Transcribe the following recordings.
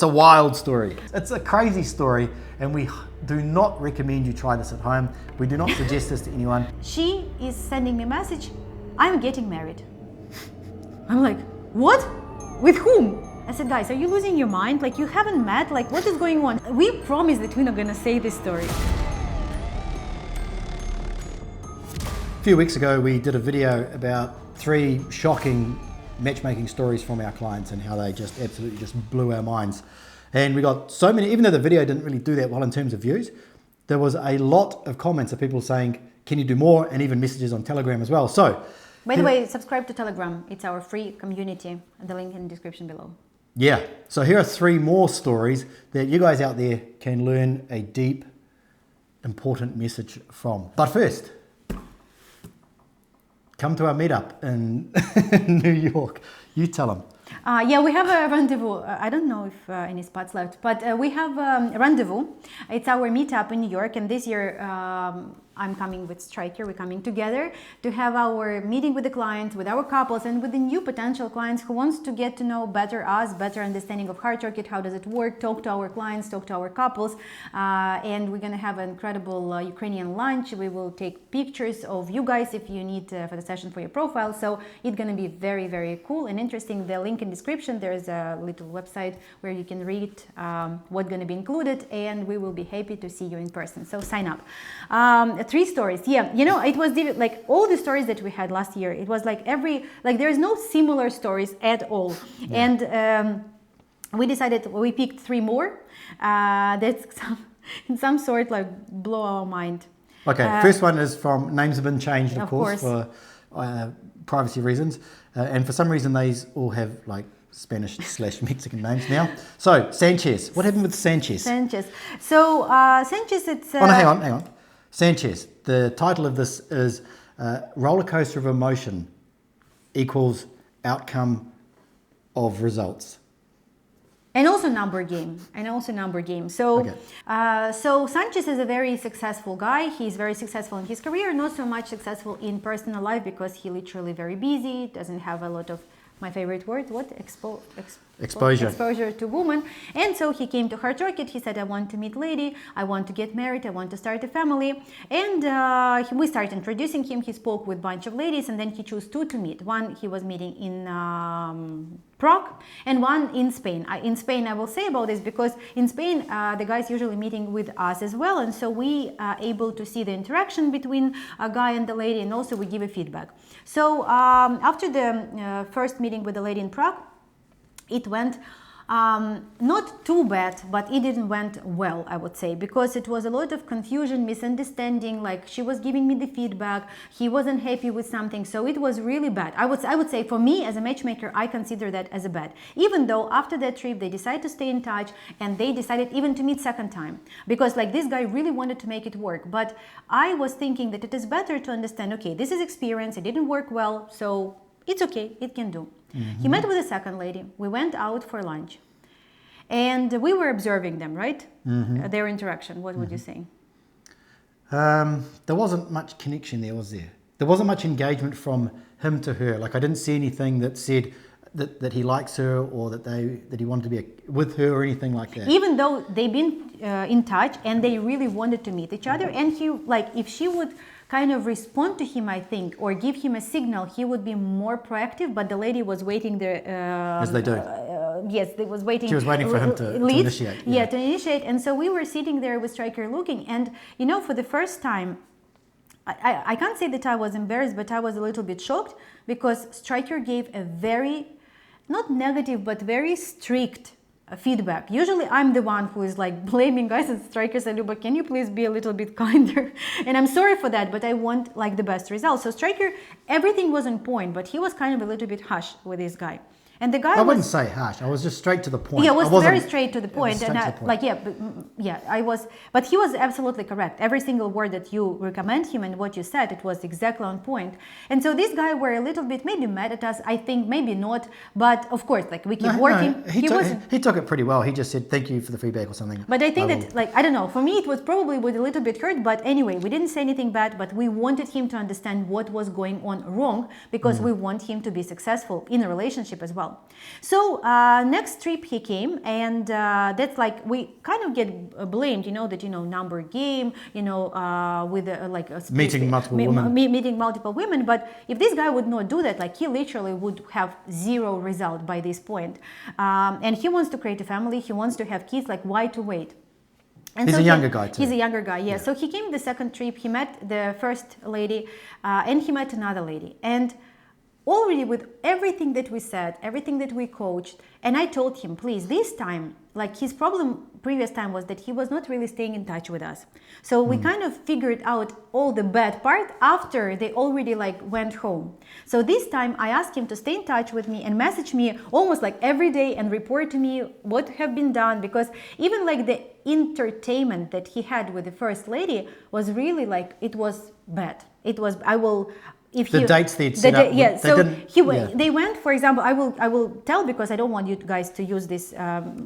It's a wild story. It's a crazy story, and we do not recommend you try this at home. We do not suggest this to anyone. She is sending me a message, I'm getting married. I'm like, what? With whom? I said, guys, are you losing your mind? Like, you haven't met? Like, what is going on? We promise that we're not gonna say this story. A few weeks ago, we did a video about 3 shocking matchmaking stories from our clients and how they just absolutely just blew our minds. And we got so many, even though the video didn't really do that well in terms of views, there was a lot of comments of people saying, can you do more? And even messages on Telegram as well. So, by the way, subscribe to Telegram. It's our free community. The link in the description below. Yeah. So here are 3 more stories that you guys out there can learn a deep, important message from. But first, come to our meetup in New York. You tell them. Yeah, we have a rendezvous. I don't know if any spots left, but we have a rendezvous. It's our meetup in New York, and this year I'm coming with Striker. We're coming together to have our meeting with the clients, with our couples, and with the new potential clients who wants to get to know better us, better understanding of hard market, how does it work, talk to our clients, talk to our couples, and we're gonna have an incredible Ukrainian lunch. We will take pictures of you guys if you need for the session for your profile. So it's gonna be very, very cool and interesting. The link in description, there's a little website where you can read what's gonna be included, and we will be happy to see you in person. So sign up. 3 stories. Yeah, you know, it was like all the stories that we had last year. It was like there's no similar stories at all. Yeah. And we decided, we picked 3 more that in some sort like blow our mind. Okay, first one is from, names have been changed, of course, for privacy reasons. And for some reason, these all have like Spanish/Mexican names now. So, Sanchez. What happened with Sanchez? Sanchez. So, Sanchez, it's... Oh, no, hang on. Sanchez. The title of this is Roller Coaster of Emotion equals Outcome of Results. And also number game. So, okay. So Sanchez is a very successful guy. He's very successful in his career, not so much successful in personal life because he literally very busy, doesn't have a lot of, my favorite word, what? Exposure to women. And so he came to Hard Rocket. He said, I want to meet lady, I want to get married, I want to start a family. And we started introducing him. He spoke with a bunch of ladies, and then he chose 2 to meet. One he was meeting in Prague, and one in Spain. In Spain, I will say about this because in Spain, the guys usually meeting with us as well. And so we are able to see the interaction between a guy and the lady, and also we give a feedback. So after the first meeting with the lady in Prague, it went not too bad, but it didn't went well, I would say, because it was a lot of confusion, misunderstanding. Like, she was giving me the feedback, he wasn't happy with something, so it was really bad. I would say for me as a matchmaker, I consider that as a bad. Even though after that trip they decided to stay in touch, and they decided even to meet second time, because like this guy really wanted to make it work. But I was thinking that it is better to understand, okay, this is experience, it didn't work well, so it's okay, it can do. Mm-hmm. He met with a second lady. We went out for lunch, and we were observing them, right? Mm-hmm. Their interaction. What would you say? There wasn't much connection there, was there? There wasn't much engagement from him to her. Like, I didn't see anything that said that he likes her, or that he wanted to be with her, or anything like that. Even though they've been in touch and they really wanted to meet each other, and he, like, if she would kind of respond to him, I think, or give him a signal, he would be more proactive. But the lady was waiting there. As they do. Yes, they was waiting. She was waiting for him to initiate. Yeah, to initiate. And so we were sitting there with Striker looking, and you know, for the first time, I can't say that I was embarrassed, but I was a little bit shocked, because Striker gave a very, not negative, but very strict feedback. Usually I'm the one who is like blaming guys and Strikers, and but can you please be a little bit kinder? And I'm sorry for that, but I want like the best results. So Striker, everything was on point, but he was kind of a little bit harsh with this guy. And the guy I wouldn't say harsh. I was just straight to the point. Yeah, it was very straight to the point. And like, I was, but he was absolutely correct. Every single word that you recommend him and what you said, it was exactly on point. And so this guy were a little bit maybe mad at us. I think maybe not, but of course, like we keep working. He took it pretty well. He just said thank you for the feedback or something. But I think that, like, I don't know. For me, it was probably with a little bit hurt. But anyway, we didn't say anything bad. But we wanted him to understand what was going on wrong, because we want him to be successful in a relationship as well. well. So next trip he came, and that's like we kind of get blamed, that number game, with like a meeting multiple women. Meeting multiple women. But if this guy would not do that, like he literally would have zero result by this point. And he wants to create a family. He wants to have kids. Like, why to wait? And he's a younger guy too. He's a younger guy, yeah. So he came the second trip, he met the first lady, and he met another lady. And already with everything that we said, everything that we coached, and I told him, please, this time, like his problem previous time was that he was not really staying in touch with us. So we kind of figured out all the bad part after they already like went home. So this time I asked him to stay in touch with me and message me almost like every day and report to me what have been done, because even like the entertainment that he had with the first lady was really like, it was bad. It was, the dates they'd set up. Yeah, so they went, for example, I will tell, because I don't want you guys to use this,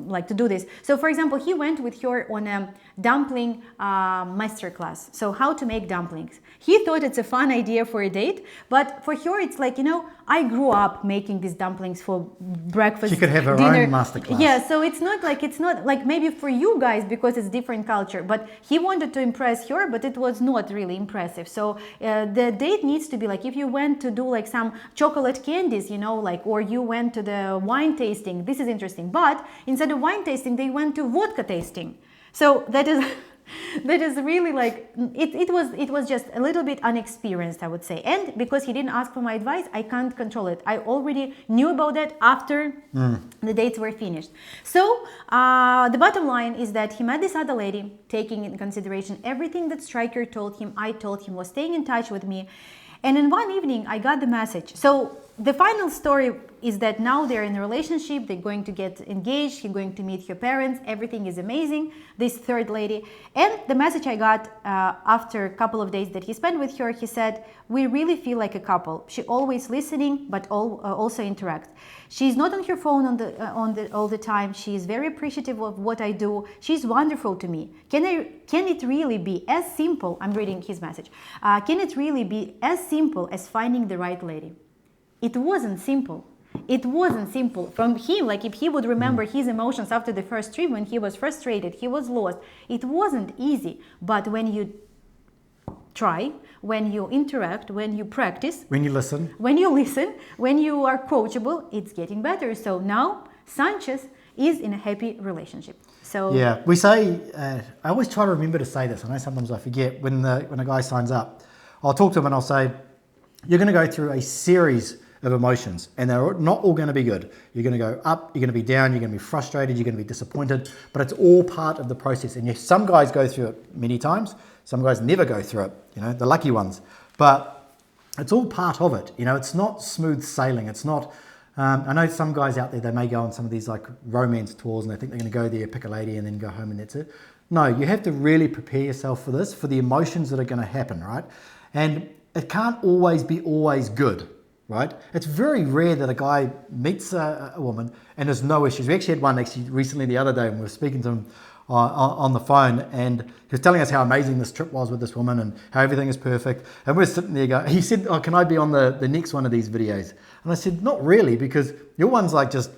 like to do this. So for example, he went with her on a dumpling masterclass. So how to make dumplings. He thought it's a fun idea for a date, but for her it's like, I grew up making these dumplings for breakfast, she could have her dinner. own masterclass. Yeah, so it's not like maybe for you guys because it's different culture, but he wanted to impress her, but it was not really impressive. So the date needs to be like, if you went to do like some chocolate candies, or you went to the wine tasting, this is interesting. But instead of wine tasting, they went to vodka tasting. So that is really like, it was just a little bit unexperienced, I would say. And because he didn't ask for my advice, I can't control it. I already knew about that after the dates were finished. So the bottom line is that he met this other lady, taking in consideration everything that Stryker told him, I told him, was staying in touch with me. And in one evening, I got the message. So the final story is that now they're in a relationship, they're going to get engaged, he's going to meet her parents, everything is amazing, this third lady. And the message I got after a couple of days that he spent with her, he said, we really feel like a couple. She always listening, but also interact. She's not on her phone all the time. She is very appreciative of what I do. She's wonderful to me. Can it really be as simple? I'm reading his message. Can it really be as simple as finding the right lady? It wasn't simple. It wasn't simple. From him, like if he would remember his emotions after the first trip, when he was frustrated, he was lost. It wasn't easy. But when you try, when you interact, when you practice, when you listen, when you are coachable, it's getting better. So now Sanchez is in a happy relationship. So yeah, we say, I always try to remember to say this. I know sometimes I forget when a guy signs up. I'll talk to him and I'll say, you're going to go through a series of emotions, and they're not all going to be good. You're going to go up, you're going to be down, you're going to be frustrated, you're going to be disappointed, but it's all part of the process. And some guys go through it many times, some guys never go through it, the lucky ones. But it's all part of it. It's not smooth sailing. It's not, I know some guys out there, they may go on some of these like romance tours and they think they're going to go there, pick a lady and then go home and that's it. No, you have to really prepare yourself for this, for the emotions that are going to happen, right? And it can't always be good. Right? It's very rare that a guy meets a woman and there's no issues. We actually had one recently the other day when we were speaking to him on the phone, and he was telling us how amazing this trip was with this woman and how everything is perfect. And we're sitting there he said, oh, can I be on the next one of these videos? And I said, not really, because your one's like just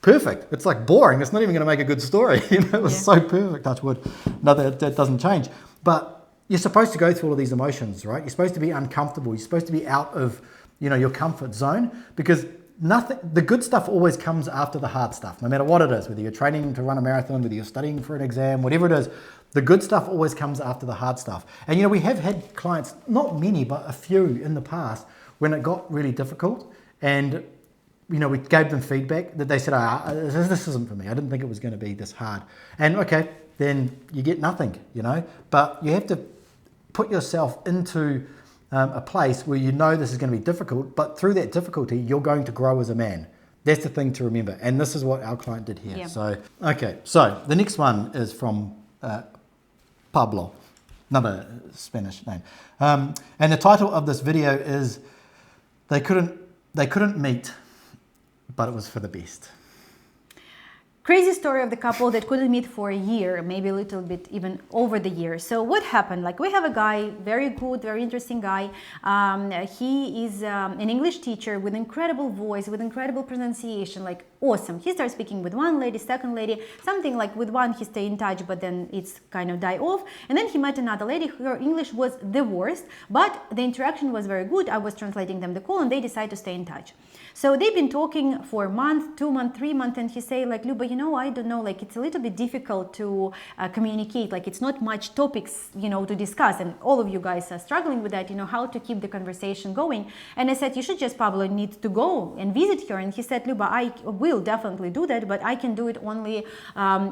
perfect. It's like boring. It's not even going to make a good story. It was so perfect, touch wood. No, that doesn't change. But you're supposed to go through all of these emotions, right? You're supposed to be uncomfortable. You're supposed to be out of your comfort zone, because the good stuff always comes after the hard stuff, no matter what it is, whether you're training to run a marathon, whether you're studying for an exam, whatever it is, the good stuff always comes after the hard stuff. And we have had clients, not many, but a few in the past, when it got really difficult and we gave them feedback that they said, this isn't for me. I didn't think it was going to be this hard. And okay, then you get nothing, but you have to put yourself into a place where this is going to be difficult, but through that difficulty, you're going to grow as a man. That's the thing to remember. And this is what our client did here. Yeah. So the next one is from Pablo, another Spanish name. And the title of this video is, They couldn't meet, but it was for the best. Crazy story of the couple that couldn't meet for a year, maybe a little bit even over the year. So what happened? Like, we have a guy, very good, very interesting guy. He is an English teacher with incredible voice, with incredible pronunciation, like awesome. He starts speaking with one lady, second lady, something like with one he stay in touch, but then it's kind of die off. And then he met another lady. Her English was the worst, but the interaction was very good. I was translating them the call, and they decided to stay in touch. So they've been talking for a month, 2 months, 3 months, and he say like, Luba, I don't know, like it's a little bit difficult to communicate, like it's not much topics, to discuss, and all of you guys are struggling with that, how to keep the conversation going. And I said, you should just probably need to go and visit her. And he said, Luba, I will definitely do that, but I can do it only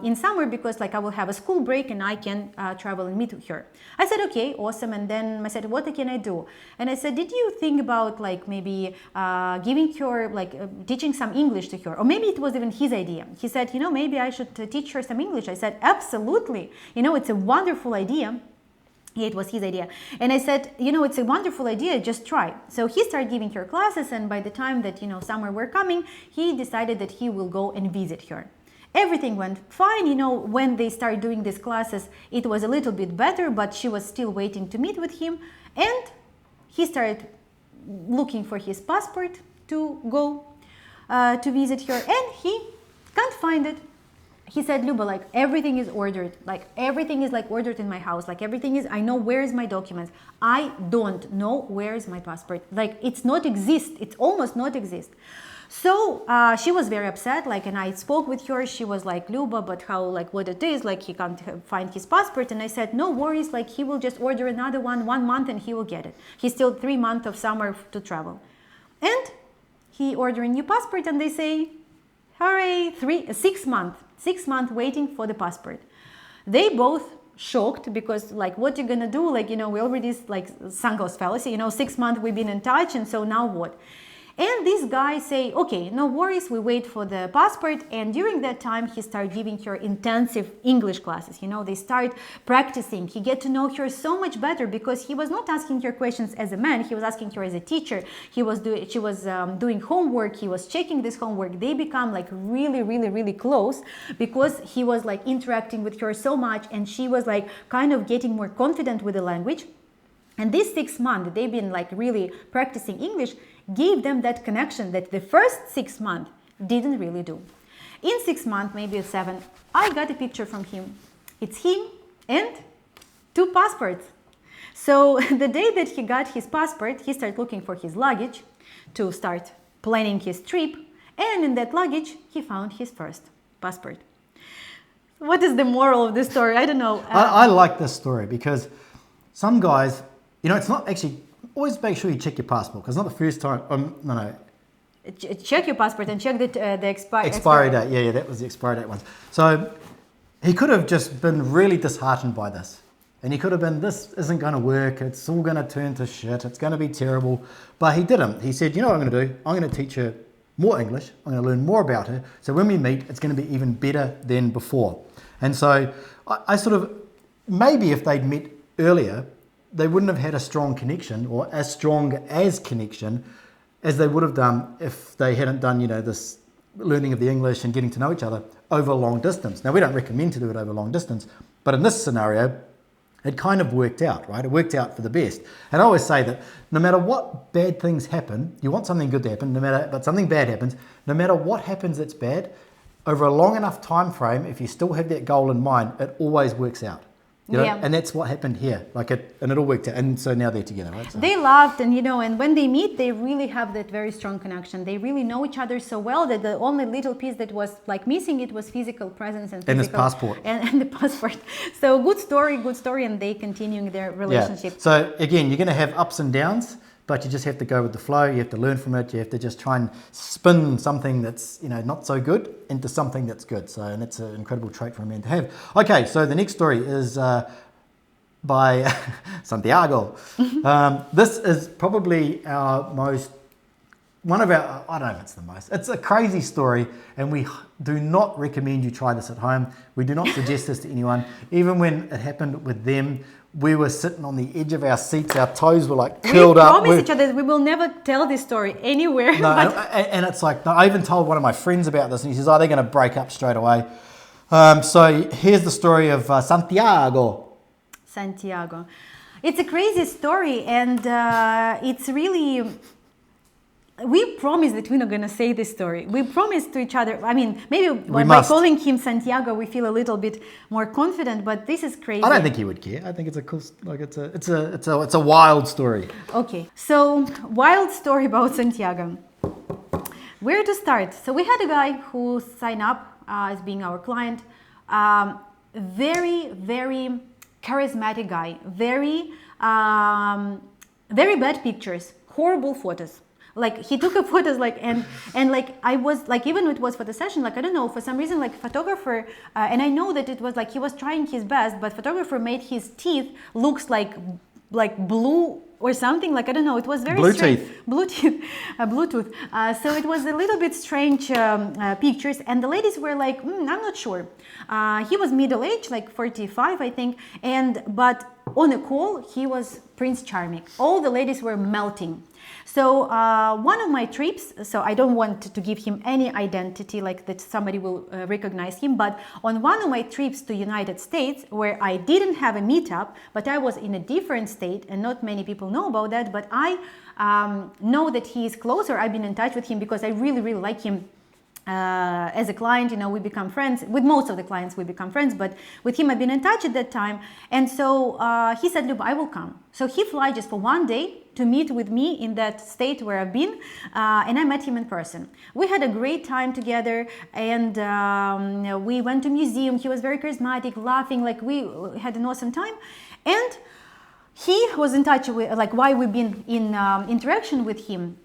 in summer, because like I will have a school break and I can travel and meet her. I said, okay, awesome. And then I said, what can I do? And I said, did you think about like maybe giving her, teaching some English to her? Or maybe it was even his idea. He said, maybe I should teach her some English. I said, absolutely. It's a wonderful idea. Yeah, it was his idea. And I said, it's a wonderful idea, just try. So he started giving her classes, and by the time that, summer were coming, he decided that he will go and visit her. Everything went fine, when they started doing these classes, it was a little bit better, but she was still waiting to meet with him. And he started looking for his passport to go to visit her, and he can't find it. He said, Luba, like everything is ordered, like everything is like ordered in my house, like everything is, I know where is my documents. I don't know where is my passport. Like it's not exist, it's almost not exist. So she was very upset, like, and I spoke with her. She was like, Luba, but how, like what it is, like he can't find his passport. And I said, no worries, like he will just order another 1 month and he will get it. He's still 3 months of summer to travel. And he ordered a new passport, and they say, hooray, 6 months. 6 months waiting for the passport. They both shocked, because like, what you gonna do? Like, we already like sunk us fallacy, 6 months we've been in touch, and so now what? And this guy say, okay, no worries, we wait for the passport. And during that time, he started giving her intensive English classes. They start practicing. He get to know her so much better, because he was not asking her questions as a man. He was asking her as a teacher. She was doing homework. He was checking this homework. They become like really, really, really close, because he was like interacting with her so much, and she was like kind of getting more confident with the language. And these 6 months, they've been like really practicing English, gave them that connection that the first 6 months didn't really do. In 6 months, maybe 7, I got a picture from him. It's him and 2 passports. So the day that he got his passport, he started looking for his luggage to start planning his trip. And in that luggage, he found his first passport. What is the moral of this story? I don't know. I like this story, because some guys, it's not actually, always make sure you check your passport, because not the first time, no. Check your passport and check the expiry date. Yeah, that was the expiry date ones. So he could have just been really disheartened by this. And he could have been, this isn't going to work. It's all going to turn to shit. It's going to be terrible. But he didn't. He said, what I'm going to do? I'm going to teach her more English. I'm going to learn more about her. So when we meet, it's going to be even better than before. And so I sort of, maybe if they'd met earlier, they wouldn't have had a strong connection, or as strong as connection as they would have done if they hadn't done, this learning of the English and getting to know each other over a long distance. Now, we don't recommend to do it over long distance, but in this scenario, it kind of worked out, right? It worked out for the best. And I always say that no matter what bad things happen, you want something good to happen, but something bad happens, no matter what happens that's bad, over a long enough time frame, if you still have that goal in mind, it always works out. And that's what happened here. And it all worked out. And so now they're together, right? So. They loved, and and when they meet, they really have that very strong connection. They really know each other so well that the only little piece that was like missing, it was physical presence and this passport. And the passport. So good story, and they continuing their relationship. Yeah. So again, you're going to have ups and downs, but you just have to go with the flow. You have to learn from it. You have to just try and spin something that's not so good into something that's good. So, and it's an incredible trait for a man to have. Okay, so the next story is by Santiago. This is probably one of our, I don't know if it's the most. It's a crazy story, and we do not recommend you try this at home. We do not suggest this to anyone. Even when it happened with them, we were sitting on the edge of our seats. Our toes were like We curled up. promised each other that we will never tell this story anywhere. No, but and it's like, no, I even told one of my friends about this, and he says, "Oh, they're going to break up straight away." So here's the story of Santiago. Santiago. It's a crazy story, and it's really... We promised that we're not going to say this story. We promised to each other. I mean, maybe by calling him Santiago, we feel a little bit more confident. But this is crazy. I don't think he would care. I think it's a cool, like it's a wild story. Okay, so wild story about Santiago. Where to start? So we had a guy who signed up as being our client. Very, very charismatic guy. Very, very bad pictures. Horrible photos. Like he took a photos like and like I was like, even it was for the session, like I don't know, for some reason like photographer and I know that it was like he was trying his best, but photographer made his teeth looks like blue or something, like I don't know, it was very strange. Bluetooth. So it was a little bit strange pictures, and the ladies were like, I'm not sure. He was middle-aged, like 45 I think, but on a call he was Prince Charming. All the ladies were melting. So one of my trips, so I don't want to give him any identity like that somebody will recognize him, but on one of my trips to United States where I didn't have a meetup, but I was in a different state, and not many people know about that, but I know that he is closer. I've been in touch with him because I really, really like him. As a client, we become friends. With most of the clients, we become friends, but with him, I've been in touch at that time. And so he said, Luba, I will come. So he flies just for one day to meet with me in that state where I've been. And I met him in person. We had a great time together, and we went to museum. He was very charismatic, laughing, like we had an awesome time. And he was in touch with, like, why we've been in interaction with him.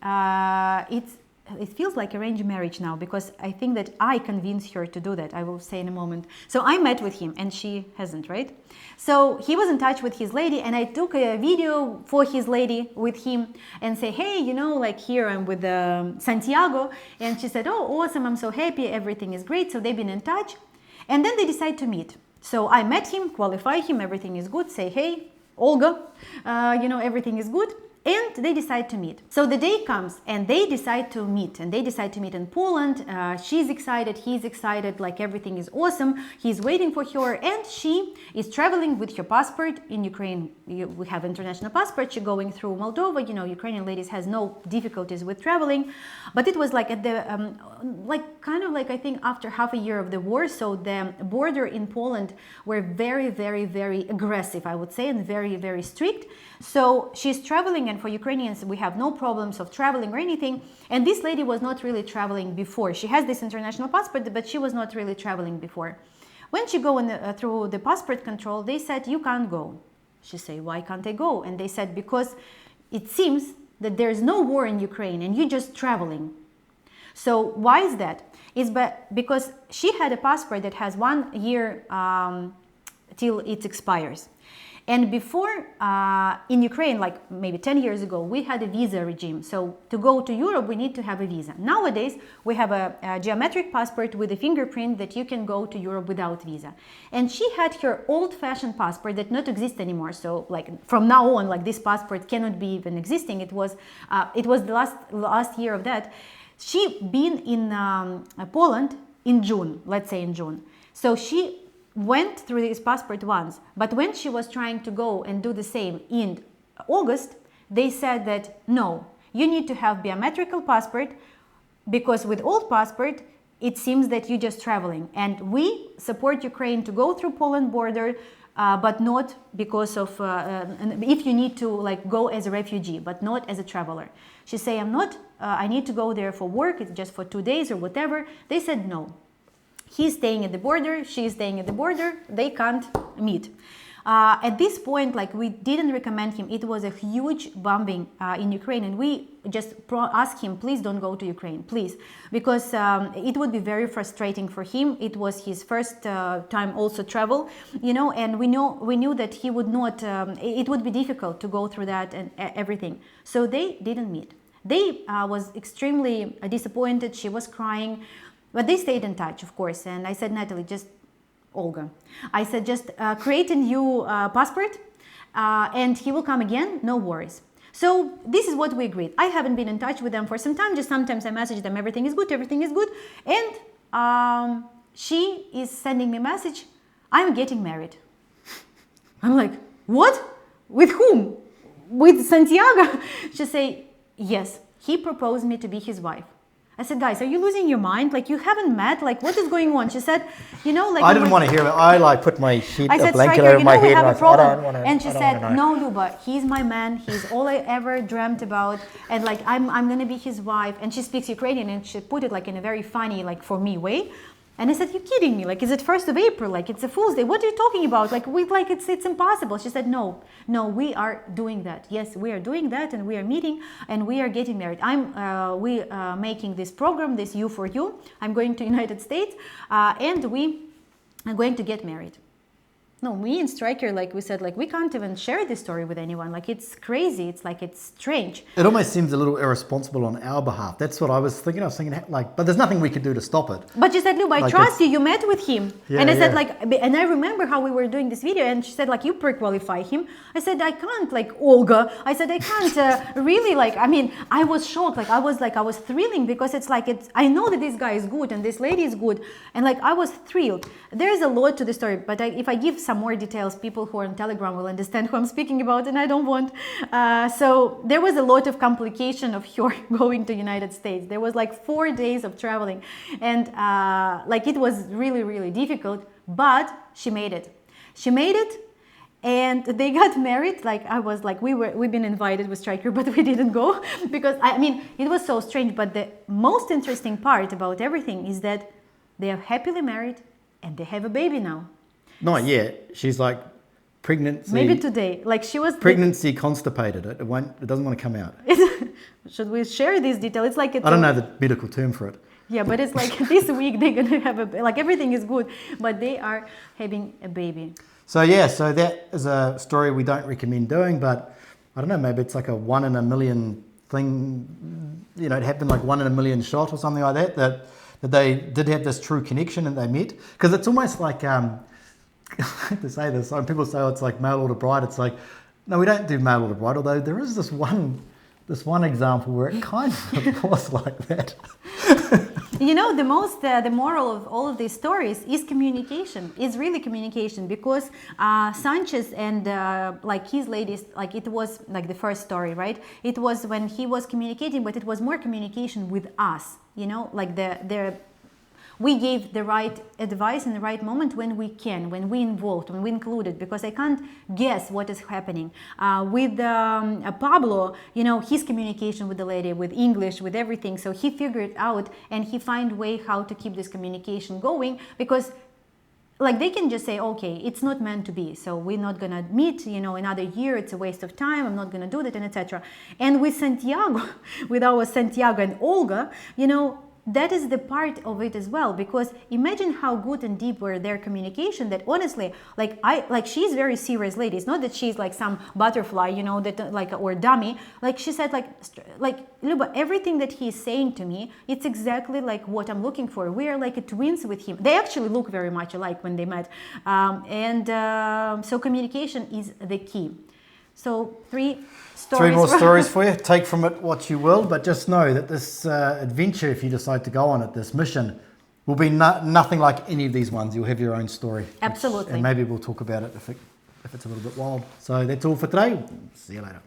It feels like arranged marriage now, because I think that I convinced her to do that. I will say in a moment. So I met with him and she hasn't, right? So he was in touch with his lady, and I took a video for his lady with him and say, hey, like here I'm with Santiago. And she said, oh, awesome. I'm so happy. Everything is great. So they've been in touch, and then they decide to meet. So I met him, qualify him. Everything is good. Say, hey, Olga, everything is good. And they decide to meet. So the day comes and they decide to meet. And they decide to meet in Poland. She's excited, he's excited, like everything is awesome. He's waiting for her, and she is traveling with her passport. In Ukraine, we have international passport. She's going through Moldova. Ukrainian ladies has no difficulties with traveling. But it was like at the, I think after half a year of the war. So the border in Poland were very, very, very aggressive, I would say, and very, very strict. So she's traveling, and for Ukrainians, we have no problems of traveling or anything. And this lady was not really traveling before. She has this international passport, but she was not really traveling before. When she go through the passport control, they said, you can't go. She said, why can't I go? And they said, because it seems that there's no war in Ukraine and you're just traveling. So why is that? It's because she had a passport that has 1 year till it expires. And before, in Ukraine, like maybe 10 years ago, we had a visa regime. So to go to Europe, we need to have a visa. Nowadays, we have a geometric passport with a fingerprint that you can go to Europe without visa. And she had her old-fashioned passport that not exist anymore. So like from now on, like this passport cannot be even existing. It was the last year of that. She been in Poland in June, let's say in June. So she went through this passport once, but when she was trying to go and do the same in August, they said that no, you need to have biometrical passport, because with old passport it seems that you're just traveling, and we support Ukraine to go through Poland border, but not because of if you need to like go as a refugee, but not as a traveler. She say, I need to go there for work, it's just for 2 days or whatever. They said no. He's staying at the border, she's staying at the border, they can't meet. At this point, like we didn't recommend him. It was a huge bombing in Ukraine, and we just asked him, please don't go to Ukraine, please, because it would be very frustrating for him. It was his first time also travel, and we knew that he would not. It would be difficult to go through that and everything. So they didn't meet. They was extremely disappointed. She was crying. But they stayed in touch, of course. And I said, Natalie, just Olga. I said, just create a new passport and he will come again, no worries. So this is what we agreed. I haven't been in touch with them for some time, just sometimes I message them, everything is good, and she is sending me a message, I'm getting married. I'm like, what? With whom? With Santiago? She say, yes, he proposed me to be his wife. I said, guys, are you losing your mind? Like, you haven't met? Like, what is going on? She said, you know, like... I didn't want to hear it. I like put my sheet, I said, blanket Striker, over my head. We have a problem. Wanna, and she said, no, Luba, he's my man. He's all I ever dreamt about. And like, I'm going to be his wife. And she speaks Ukrainian and she put it like in a very funny, like for me way. And I said, you're kidding me. Like, is it 1st of April? Like, it's a Fool's Day. What are you talking about? Like, it's impossible. She said, no, we are doing that. Yes, we are doing that and we are meeting and we are getting married. We are making this program, this You for You. I'm going to United States and we are going to get married. No, me and Striker, like we said, like we can't even share this story with anyone. Like it's crazy. It's like, it's strange. It almost seems a little irresponsible on our behalf. That's what I was thinking. I was thinking like, but there's nothing we could do to stop it. But she said, Luba, I trust you. You met with him. Yeah, and I said like, and I remember how we were doing this video and she said like, you pre-qualify him. I said, I can't, like Olga. I said, I can't really like, I mean, I was shocked. Like I was thrilling because it's like, I know that this guy is good and this lady is good. And like, I was thrilled. There is a lot to the story, but if I give some more details, people who are on Telegram will understand who I'm speaking about, and I don't want. So there was a lot of complication of her going to United States. There was like 4 days of traveling, and like it was really, really difficult. But she made it. She made it, and they got married. Like I was like, we've been invited with Striker, but we didn't go because I mean it was so strange. But the most interesting part about everything is that they are happily married. And they have a baby now. Not yet. She's like pregnancy. Maybe today. Like she was pregnancy constipated. It doesn't want to come out. Should we share this detail? It's like I don't know the medical term for it. Yeah, but it's like this week they're gonna have like everything is good, but they are having a baby. So yeah, so that is a story we don't recommend doing, but I don't know, maybe it's like a 1 in a million thing. You know, it happened like 1 in a million shot or something like that. That they did have this true connection and they met. Because it's almost like, I hate to say this, some people say it's like mail order bride. It's like, no, we don't do mail order bride, although there is this one example where it kind of was like that. You know, the moral of all of these stories is communication. It's really communication because Sanchez and like his ladies, like it was like the first story, right? It was when he was communicating, but it was more communication with us, you know, like we gave the right advice in the right moment when we can, when we involved, when we included, because I can't guess what is happening. With Pablo, you know, his communication with the lady, with English, with everything, so he figured out and he find way how to keep this communication going because like they can just say, okay, it's not meant to be, so we're not gonna meet, you know, another year, it's a waste of time, I'm not gonna do that, and etc. And with Santiago, with our Santiago and Olga, you know, that is the part of it as well, because imagine how good and deep were their communication that honestly, like she's very serious lady. It's not that she's like some butterfly, you know, that like, or dummy. Like she said, like Luba, everything that he's saying to me, it's exactly like what I'm looking for. We are like twins with him. They actually look very much alike when they met. So communication is the key. So 3 more stories for you. Take from it what you will, but just know that this adventure, if you decide to go on it, this mission, will be nothing like any of these ones. You'll have your own story. Absolutely. And maybe we'll talk about it if it's a little bit wild. So that's all for today. See you later.